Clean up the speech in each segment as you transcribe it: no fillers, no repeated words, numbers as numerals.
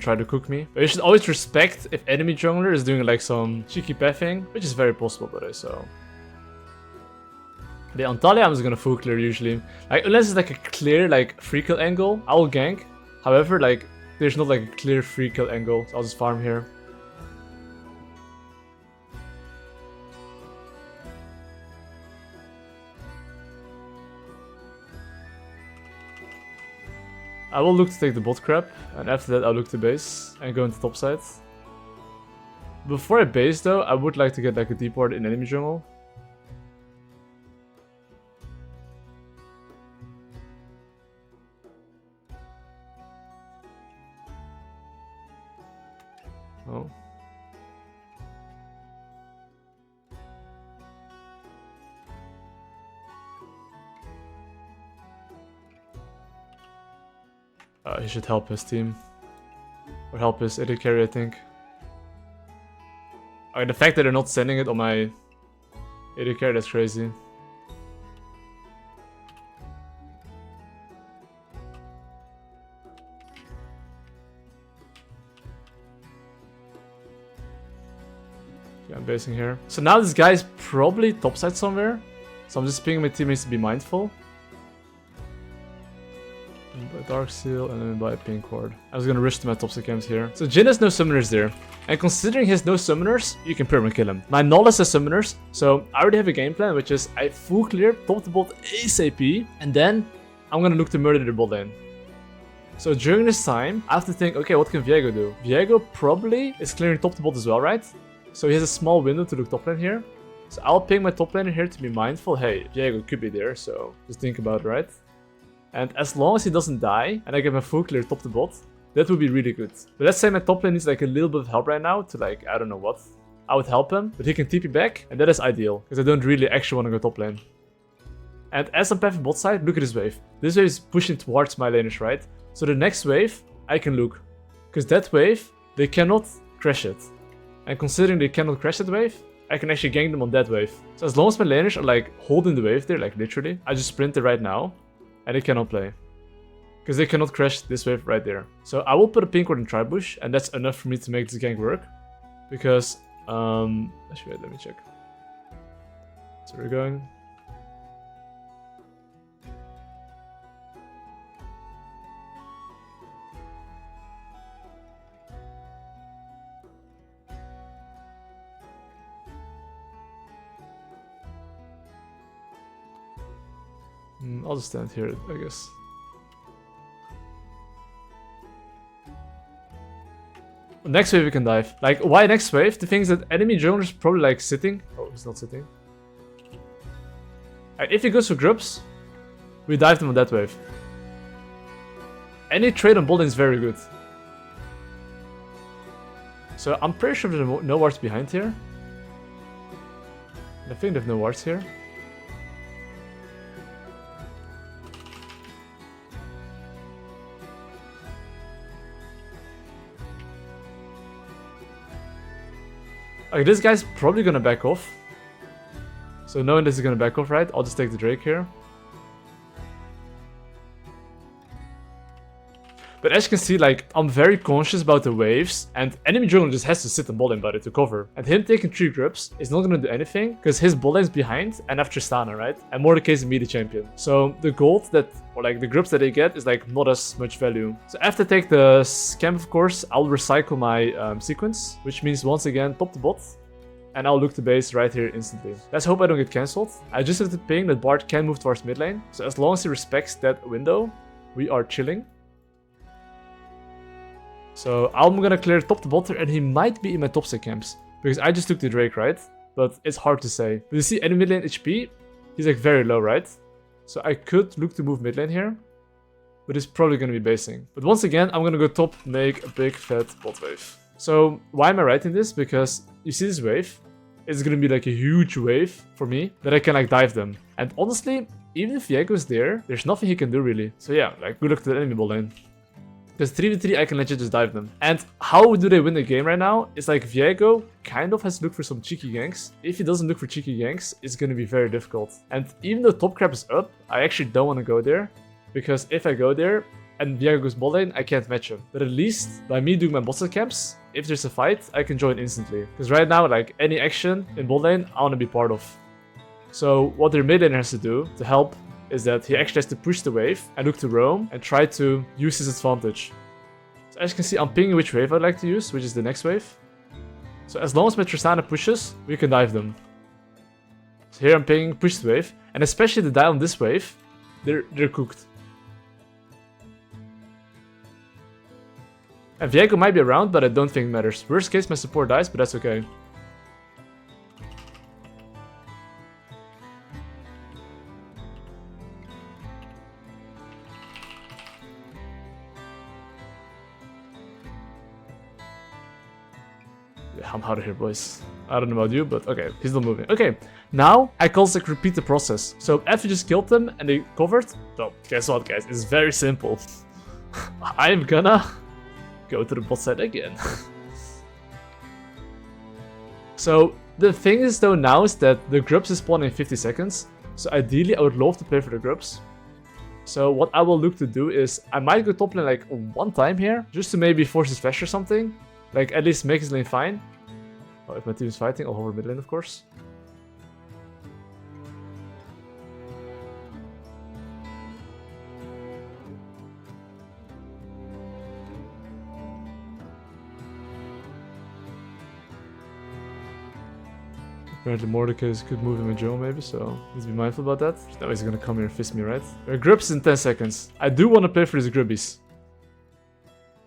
try to cook me. But you should always respect if enemy jungler is doing like some cheeky pathing, which is very possible, by the way, so. The Antalya I'm just gonna full clear usually. Like, unless it's like a clear like free kill angle, I will gank. However, like there's not like a clear free kill angle, so I'll just farm here. I will look to take the bot crab, and after that I'll look to base and go into top side. Before I base though, I would like to get like a deep ward in enemy jungle. Oh. He should help his team. Or help his AD carry, I think. I mean, the fact that they're not sending it on my AD carry, that's crazy. Okay, I'm basing here. So now this guy's probably topside somewhere. So I'm just pinging my teammates to be mindful. By Dark Seal and then by Pink Ward. I was gonna rush to my topside camps here. So Jhin has no summoners there. And considering he has no summoners, you can perma kill him. My Nollis has summoners, so I already have a game plan, which is I full clear top to bot ASAP, and then I'm gonna look to murder the bot lane. So during this time, I have to think, okay, what can Viego do? Viego probably is clearing top to bot as well, right? So he has a small window to look top lane here. So I'll ping my top laner here to be mindful. Hey, Viego could be there, so just think about it, right? And as long as he doesn't die, and I get my full clear top to bot, that would be really good. But let's say my top lane needs like a little bit of help right now to like, I don't know what. I would help him, but he can TP back, and that is ideal, because I don't really actually want to go top lane. And as I'm pathing bot side, look at this wave. This wave is pushing towards my laners, right? So the next wave, I can look. Because that wave, they cannot crash it. And considering they cannot crash that wave, I can actually gank them on that wave. So as long as my laners are like holding the wave there, like literally, I just sprint it right now. And they cannot play. Because they cannot crash this wave right there. So I will put a pink ward in Tribush, and that's enough for me to make this gank work. Because, actually wait, let me check. So we're going. I'll just stand here, I guess. Next wave we can dive. Like, why next wave? The thing is that enemy jungler is probably like sitting. Oh, he's not sitting. If he goes for grubs, we dive them on that wave. Any trade on bot lane is very good. So I'm pretty sure there's no wards behind here. I think there's no wards here. Okay, this guy's probably gonna back off. So knowing this is gonna back off, right? I'll just take the Drake here. But as you can see, like, I'm very conscious about the waves, and enemy jungler just has to sit on bot lane buddy to cover. And him taking 3 grubs is not gonna do anything, because his bot lane's behind and have Tristana, right? And more the case of me, the champion. So the gold that, or like the grubs that they get is like not as much value. So after I take the scam, of course, I'll recycle my sequence, which means once again, top to bot. And I'll look to base right here instantly. Let's hope I don't get cancelled. I just have to ping that Bard can move towards mid lane. So as long as he respects that window, we are chilling. So I'm gonna clear top to bot and he might be in my top side camps. Because I just took the Drake, right? But it's hard to say. But you see enemy mid lane HP, he's like very low, right? So I could look to move mid lane here. But it's probably gonna be basing. But once again, I'm gonna go top, make a big fat bot wave. So why am I writing this? Because you see this wave? It's gonna be like a huge wave for me that I can like dive them. And honestly, even if Viego is there, there's nothing he can do really. So yeah, like good luck to the enemy bot lane. Because 3v3 I can legit just dive them. And how do they win the game right now? It's like Viego kind of has to look for some cheeky ganks. If he doesn't look for cheeky ganks, it's gonna be very difficult. And even though top crab is up, I actually don't want to go there. Because if I go there, and Viego goes bot lane, I can't match him. But at least by me doing my bot side camps, if there's a fight, I can join instantly. Because right now, like any action in bot lane, I want to be part of. So what their mid laner has to do to help is that he actually has to push the wave and look to roam and try to use his advantage. So as you can see, I'm pinging which wave I'd like to use, which is the next wave. So as long as my Tristana pushes, we can dive them. So here I'm pinging push the wave, and especially the dive on this wave, they're cooked. And Viego might be around, but I don't think it matters. Worst case, my support dies, but that's okay. I'm out of here, boys. I don't know about you, but okay, he's not moving. Okay, now I call like repeat the process. So after you just killed them and they covered, so guess what, guys? It's very simple. I'm gonna go to the bot side again. So the thing is though now is that the grubs is spawn in 50 seconds. So ideally I would love to play for the grubs. So what I will look to do is I might go top lane like one time here, just to maybe force his flash or something. Like at least make his lane fine. Oh, if my team is fighting, I'll hover mid lane of course. Apparently Mordecai is good moving with Joe maybe, so need to be mindful about that. Now he's gonna come here and fist me, right? Grubs in 10 seconds. I do want to play for these grubbies.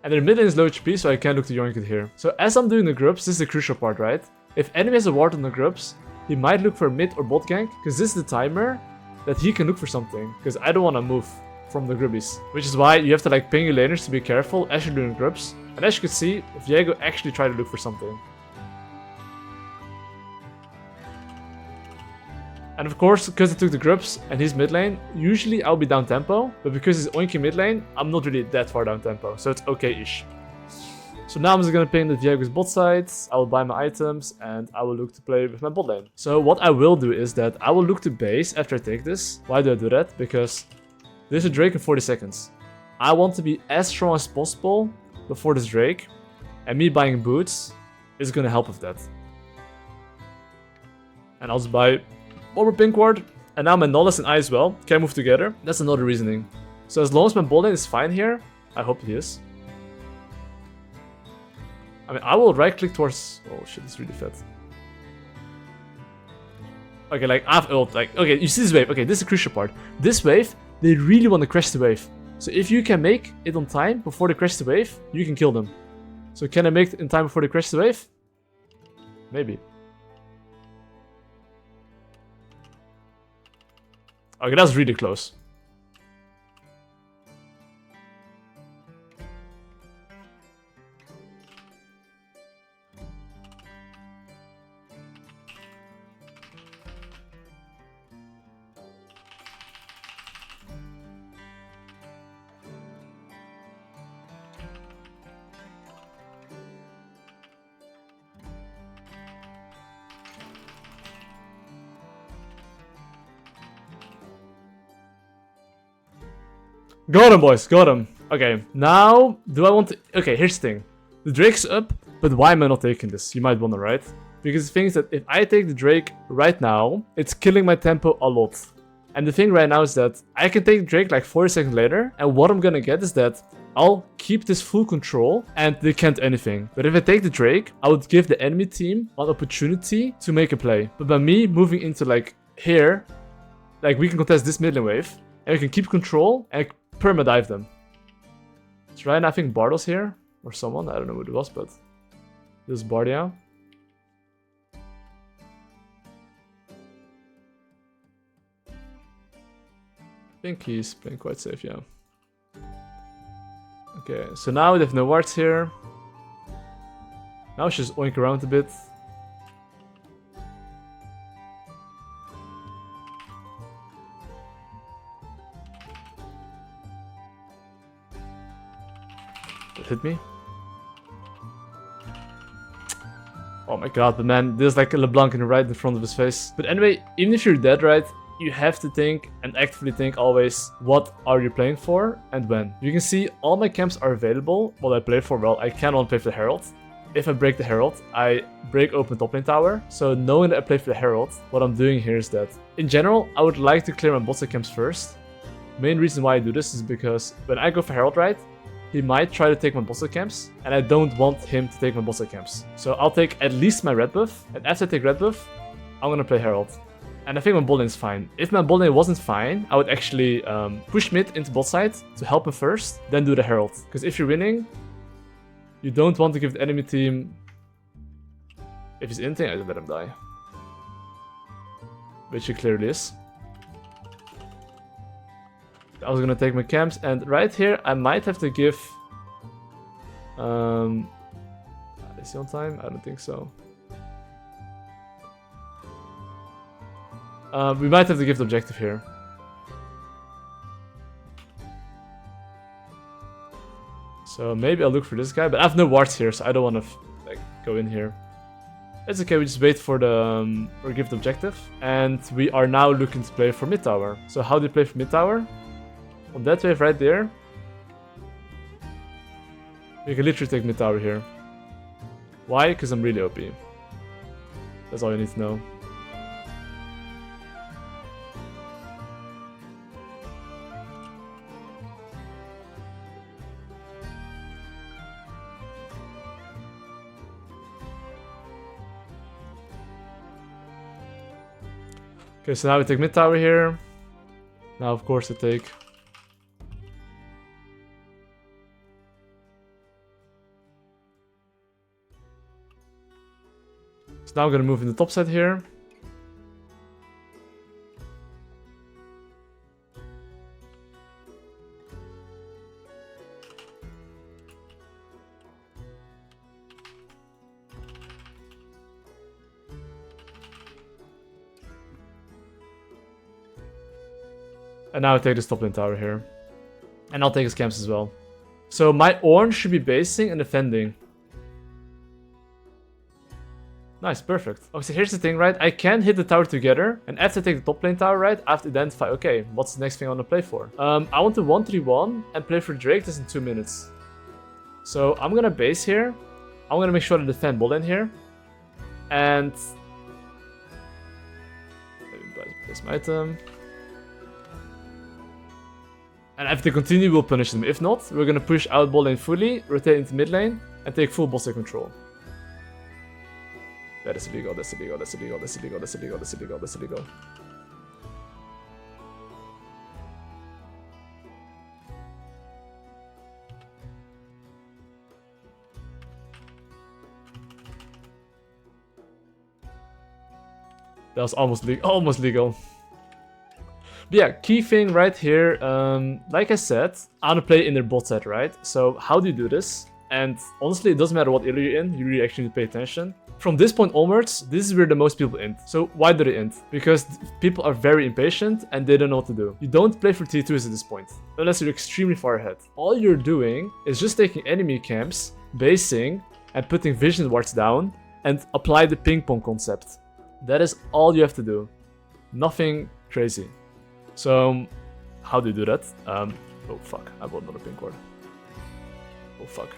And their mid lane is low HP, so I can look to yoink it here. So as I'm doing the grubs, this is the crucial part, right? If enemy has a ward on the grubs, he might look for a mid or bot gank, because this is the timer that he can look for something. Because I don't want to move from the grubbies. Which is why you have to like ping your laners to be careful as you're doing grubs. And as you can see, Viego actually tried to look for something. And of course, because I took the grubs and he's mid lane, usually I'll be down tempo, but because he's oinking mid lane, I'm not really that far down tempo, so it's okay-ish. So now I'm just gonna ping the Viego's bot side, I will buy my items, and I will look to play with my bot lane. So what I will do is that I will look to base after I take this. Why do I do that? Because there's a Drake in 40 seconds. I want to be as strong as possible before this Drake, and me buying boots is gonna help with that. And I'll just buy over pink ward, and now my Nollis and I as well can move together. That's another reasoning. So as long as my bot lane is fine here, I hope he is. I mean, I will right click towards... Oh shit, it's really fat. Okay, like, I've ult, like, okay, you see this wave. Okay, this is the crucial part. This wave, they really want to crash the wave. So if you can make it on time before they crash the wave, you can kill them. So can I make it in time before they crash the wave? Maybe. Okay, that's really close. Got him, boys, got him. Okay, now, do I want to... Okay, here's the thing. The Drake's up, but why am I not taking this? You might wonder, right? Because the thing is that if I take the Drake right now, it's killing my tempo a lot. And the thing right now is that I can take the Drake like 40 seconds later, and what I'm gonna get is that I'll keep this full control, and they can't do anything. But if I take the Drake, I would give the enemy team an opportunity to make a play. But by me moving into like here, like we can contest this mid lane wave, and we can keep control, and perma-dive them. So right now I think Bartle's here, or someone, I don't know who it was, but this is Bardia. I think he's playing quite safe, yeah. Okay, so now they have no wards here. Now it's just oink around a bit. Hit me. Oh my god, but man, there's like a LeBlanc in the right in front of his face. But anyway, even if you're dead, right, you have to think and actively think always, what are you playing for and when. You can see all my camps are available while I play for. Well, I cannot play for the Herald. If I break the Herald, I break open top lane tower. So knowing that I play for the Herald, what I'm doing here is that, in general, I would like to clear my bot side camps first. Main reason why I do this is because when I go for Herald, right, he might try to take my bot side camps, and I don't want him to take my bot side camps. So I'll take at least my red buff, and after I take red buff, I'm gonna play Herald. And I think my bot lane is fine. If my bot lane wasn't fine, I would actually push mid into bot side to help him first, then do the Herald. Because if you're winning, you don't want to give the enemy team... If he's inting, I just let him die. Which he clearly is. I was gonna take my camps, and right here I might have to give... Is he on time? I don't think so. We might have to give the objective here. So maybe I'll look for this guy, but I have no wards here, so I don't want to like go in here. It's okay, we just wait for the or give the objective, and we are now looking to play for mid tower. So how do you play for mid tower? On that wave right there, you can literally take mid tower here. Why? Because I'm really OP. That's all you need to know. Okay, so now we take mid tower here. Now, of course, I take... So now I'm gonna move in the top side here. And now I take this top lane tower here. And I'll take his camps as well. So my orange should be basing and defending. Nice, perfect. Okay, so here's the thing, right? I can hit the tower together, and after I take the top lane tower, right, I have to identify, okay, what's the next thing I want to play for? I want to 1-3-1 and play for Drake this in 2 minutes. So I'm gonna base here. I'm gonna make sure to defend bot lane here. And... Let me place my item. And if they continue, we'll punish them. If not, we're gonna push out bot lane fully, rotate into mid lane, and take full bot side control. That is illegal, that's illegal, that's illegal, that's illegal, that's illegal, that's illegal, that's illegal. That was almost legal. But yeah, key thing right here, like I said, I want to play in their bot side, right? So how do you do this? And honestly, it doesn't matter what area you're in, you really actually need to pay attention. From this point onwards, this is where the most people int. So why do they int? Because people are very impatient and they don't know what to do. You don't play for T2s at this point, unless you're extremely far ahead. All you're doing is just taking enemy camps, basing, and putting vision wards down, and apply the ping pong concept. That is all you have to do. Nothing crazy. So, how do you do that? Oh fuck, I bought another pink ward. Oh fuck.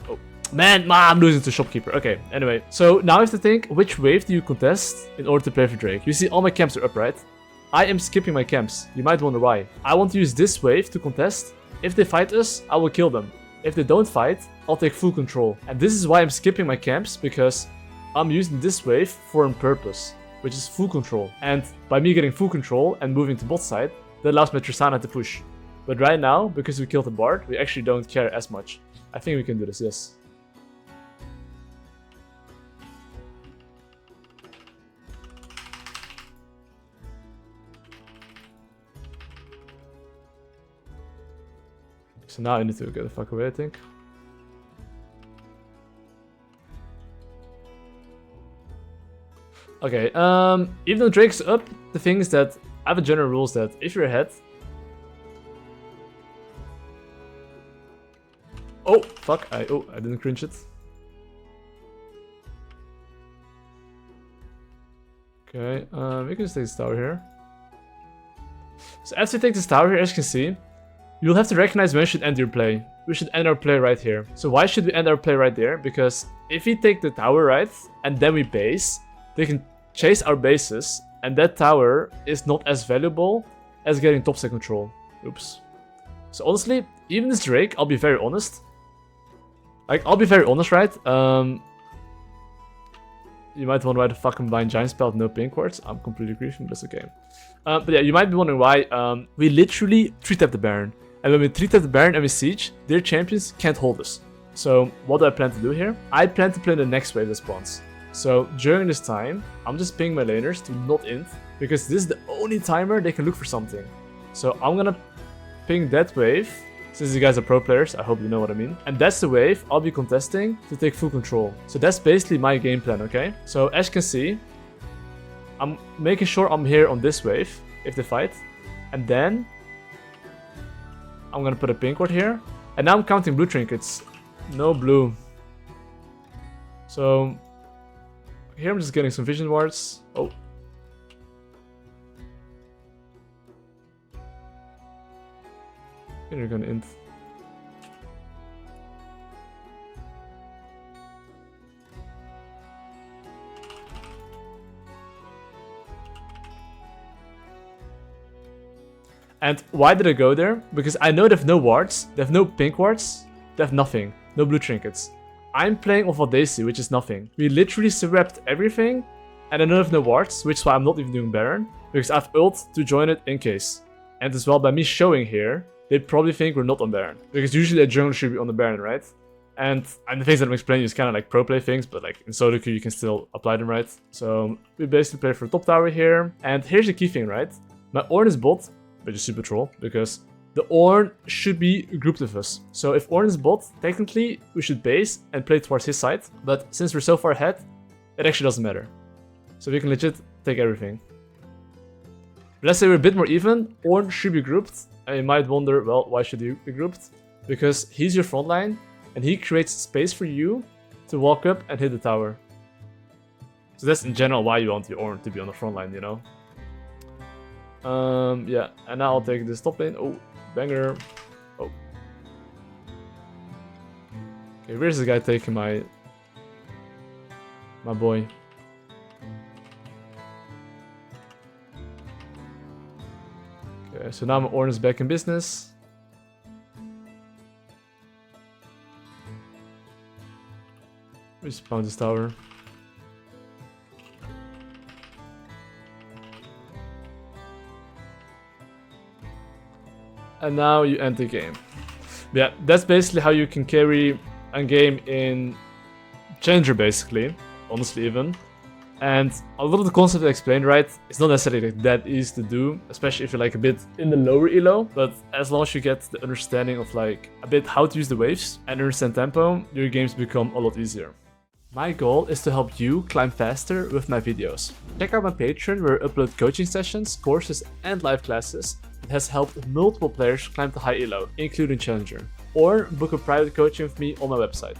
Oh, man, I'm losing to shopkeeper. Okay, anyway. So now I have to think, which wave do you contest in order to play for Drake? You see all my camps are up, right? I am skipping my camps. You might wonder why. I want to use this wave to contest. If they fight us, I will kill them. If they don't fight, I'll take full control. And this is why I'm skipping my camps, because I'm using this wave for a purpose, which is full control. And by me getting full control and moving to bot side, that allows my Tristana to push. But right now, because we killed the Bard, we actually don't care as much. I think we can do this, yes. So now I need to get the fuck away, I think. Okay, even though Drake's up, the thing is that I have a general rules that if you're ahead... Oh, fuck, I didn't cringe it. Okay, we can just take this tower here. So after you take this tower here, as you can see, you'll have to recognize when you should end your play. We should end our play right here. So why should we end our play right there? Because if we take the tower right, and then we base, they can chase our bases, and that tower is not as valuable as getting topside control. Oops. So honestly, even this Drake, I'll be very honest. Like, I'll be very honest, right? You might wonder why the fuck I'm buying Giant Spell with no pink wards. I'm completely griefing, but that's okay. But yeah, you might be wondering why we literally 3-tap the Baron. And when we 3-tap the Baron and we siege, their champions can't hold us. So what do I plan to do here? I plan to play the next wave that spawns. So during this time, I'm just pinging my laners to not int, because this is the only timer they can look for something. So I'm gonna ping that wave. Since you guys are pro players, I hope you know what I mean. And that's the wave I'll be contesting to take full control. So that's basically my game plan, okay? So as you can see, I'm making sure I'm here on this wave, if they fight. And then I'm gonna put a pink ward here. And now I'm counting blue trinkets. No blue. So here I'm just getting some vision wards. Oh. And you're gonna int. And why did I go there? Because I know they have no wards, they have no pink wards, they have nothing, no blue trinkets. I'm playing off what they see, which is nothing. We literally swept everything, and I don't have no wards, which is why I'm not even doing Baron, because I have ult to join it in case. And as well, by me showing here, they probably think we're not on Baron. Because usually a jungler should be on the Baron, right? And the things that I'm explaining is kind of like pro play things, but like in solo queue you can still apply them, right? So we basically play for top tower here. And here's the key thing, right? My Ornn is bot, which is super troll, because the Ornn should be grouped with us. So if Ornn is bot, technically we should base and play towards his side. But since we're so far ahead, it actually doesn't matter. So we can legit take everything. But let's say we're a bit more even, Ornn should be grouped. And you might wonder, well, why should he be grouped? Because he's your front line, and he creates space for you to walk up and hit the tower. So that's in general why you want your Ornn to be on the front line, you know? Yeah, and now I'll take this top lane. Oh, banger. Oh. Okay, where's this guy taking my boy? Okay, so now my Ornn is back in business. We just found this tower. And now you end the game. Yeah, that's basically how you can carry a game in Challenger, basically. Honestly, even. And a lot of the concept I explained, right, it's not necessarily like that easy to do, especially if you're like a bit in the lower elo, but as long as you get the understanding of like a bit how to use the waves and understand tempo, your games become a lot easier. My goal is to help you climb faster with my videos. Check out my Patreon where I upload coaching sessions, courses and live classes that has helped multiple players climb to high elo, including Challenger. Or book a private coaching with me on my website.